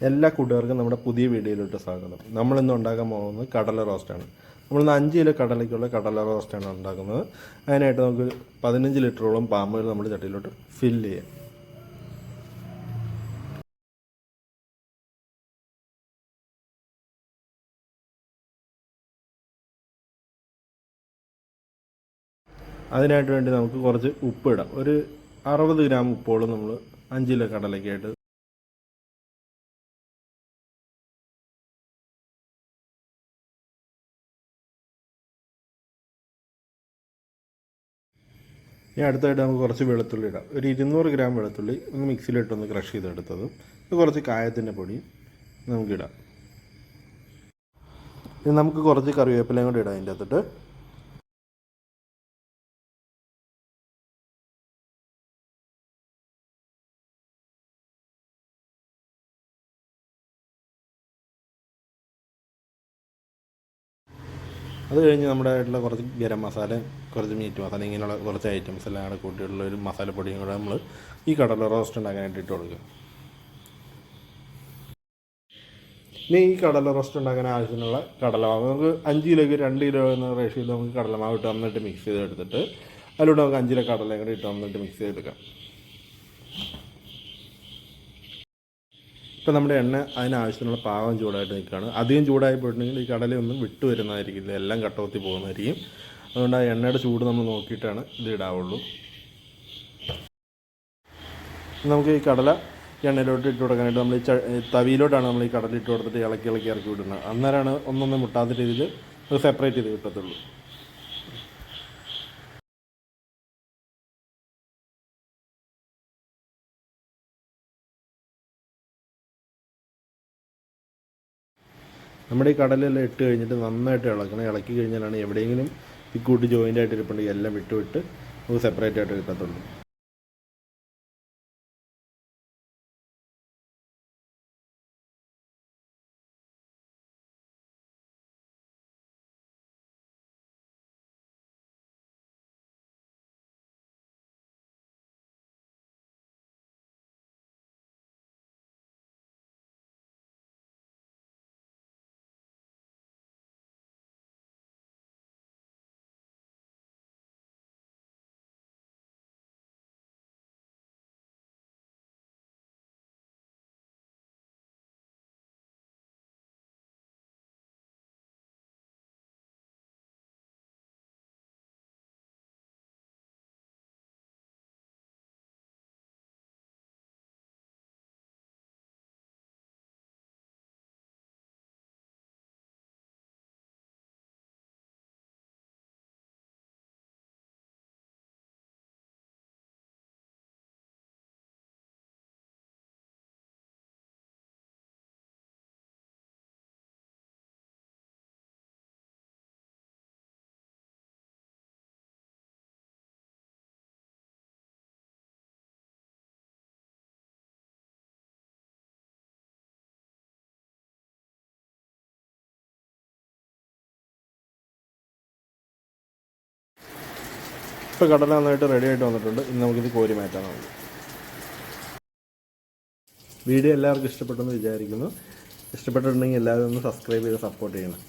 എല്ലാ കൂട്ടുകാർക്കും നമ്മുടെ പുതിയ വീഡിയോയിലോട്ട് സ്വാഗതം. നമ്മളിന്ന് ഉണ്ടാക്കാൻ പോകുന്നത് കടല റോസ്റ്റാണ്. നമ്മളിന്ന് 5 കിലോ കടലയ്ക്കുള്ള കടല റോസ്റ്റാണ് ഉണ്ടാക്കുന്നത്. അതിനായിട്ട് നമുക്ക് 15 ലിറ്ററോളം പാം ഓയിൽ നമ്മുടെ ചട്ടിയിലോട്ട് ഫില്ല് ചെയ്യാം. അതിനായിട്ട് വേണ്ടി നമുക്ക് കുറച്ച് ഉപ്പ് ഇടാം. ഒരു 60 ഗ്രാം ഉപ്പോളം നമ്മൾ 5 കിലോ കടലയ്ക്കായിട്ട്. ഇനി അടുത്തായിട്ട് നമുക്ക് കുറച്ച് വെളുത്തുള്ളി ഇടാം. ഒരു 200 ഗ്രാം വെളുത്തുള്ളി ഒന്ന് മിക്സിയിലിട്ടൊന്ന് ക്രഷ് ചെയ്തെടുത്തതും കുറച്ച് കായത്തിൻ്റെ പൊടി നമുക്കിടാം. ഇനി നമുക്ക് കുറച്ച് കറിവേപ്പിലയും കൂടി ഇടാം അതിൻ്റെ അകത്തിട്ട്. അത് കഴിഞ്ഞ് നമ്മുടെ ആയിട്ടുള്ള കുറച്ച് ഗരം മസാലയും കുറച്ച് മീറ്റ് മസാല ഇങ്ങനെയുള്ള കുറച്ച് ഐറ്റംസ് എല്ലാം കൂടെ കൂട്ടിയിട്ടുള്ള ഒരു മസാലപ്പൊടിയും കൂടെ നമ്മൾ ഈ കടല റോസ്റ്റ് ഉണ്ടാക്കാനായിട്ട് ഇട്ട് കൊടുക്കുക. ഇനി ഈ കടല റോസ്റ്റ് ഉണ്ടാക്കാൻ ആവശ്യത്തിനുള്ള കടലമാവ് നമുക്ക് 5 കിലോയ്ക്ക് 2 കിലോ എന്ന റേഷ്യയിൽ നമുക്ക് കടലമാവ് ഇട്ട് വന്നിട്ട് മിക്സ് ചെയ്തെടുത്തിട്ട് അതിലൂടെ നമുക്ക് 5 കിലോ കടലയും കൂടി ഇട്ട് വന്നിട്ട് മിക്സ് ചെയ്തെടുക്കാം. ഇപ്പോൾ നമ്മുടെ എണ്ണ അതിനാവശ്യത്തിനുള്ള പാകം ചൂടായിട്ട് നിൽക്കുകയാണ്. അധികം ചൂടായി പോയിട്ടുണ്ടെങ്കിൽ ഈ കടലയൊന്നും വിട്ടു വരുന്നതായിരിക്കില്ല, എല്ലാം കട്ടവത്തി പോകുന്നതായിരിക്കും. അതുകൊണ്ട് ആ എണ്ണയുടെ ചൂട് നമ്മൾ നോക്കിയിട്ടാണ് ഇത് ഇടാവുള്ളൂ. നമുക്ക് ഈ കടല എണ്ണയിലോട്ട് ഇട്ട് കൊടുക്കാനായിട്ട് നമ്മൾ ഈ തവിയിലോട്ടാണ് നമ്മൾ ഈ കടല ഇട്ട് കൊടുത്തിട്ട് ഇളക്കി ഇറക്കി വിടുന്നത്. അന്നേരമാണ് ഒന്നൊന്നും മുട്ടാത്ത രീതിയിൽ അത് സെപ്പറേറ്റ് ചെയ്ത് കിട്ടത്തുള്ളൂ. നമ്മുടെ ഈ കടലെല്ലാം ഇട്ട് കഴിഞ്ഞിട്ട് നന്നായിട്ട് ഇളക്കണം. ഇളക്കി കഴിഞ്ഞാലാണ് എവിടെയെങ്കിലും ഈ കൂട്ടി ജോയിൻ്റ് ആയിട്ട് ഇരിപ്പുണ്ടെങ്കിൽ എല്ലാം വിട്ട് നമുക്ക് സെപ്പറേറ്റ് ആയിട്ട് കിട്ടത്തുള്ളൂ. ഇപ്പോൾ കടല നന്നായിട്ട് റെഡി ആയിട്ട് വന്നിട്ടുണ്ട്. ഇനി നമുക്കിത് കോരി മാറ്റാൻ നമുക്ക്. വീഡിയോ എല്ലാവർക്കും ഇഷ്ടപ്പെട്ടെന്ന് വിചാരിക്കുന്നു. ഇഷ്ടപ്പെട്ടിട്ടുണ്ടെങ്കിൽ എല്ലാവരും ഒന്ന് സബ്സ്ക്രൈബ് ചെയ്ത് സപ്പോർട്ട് ചെയ്യണം.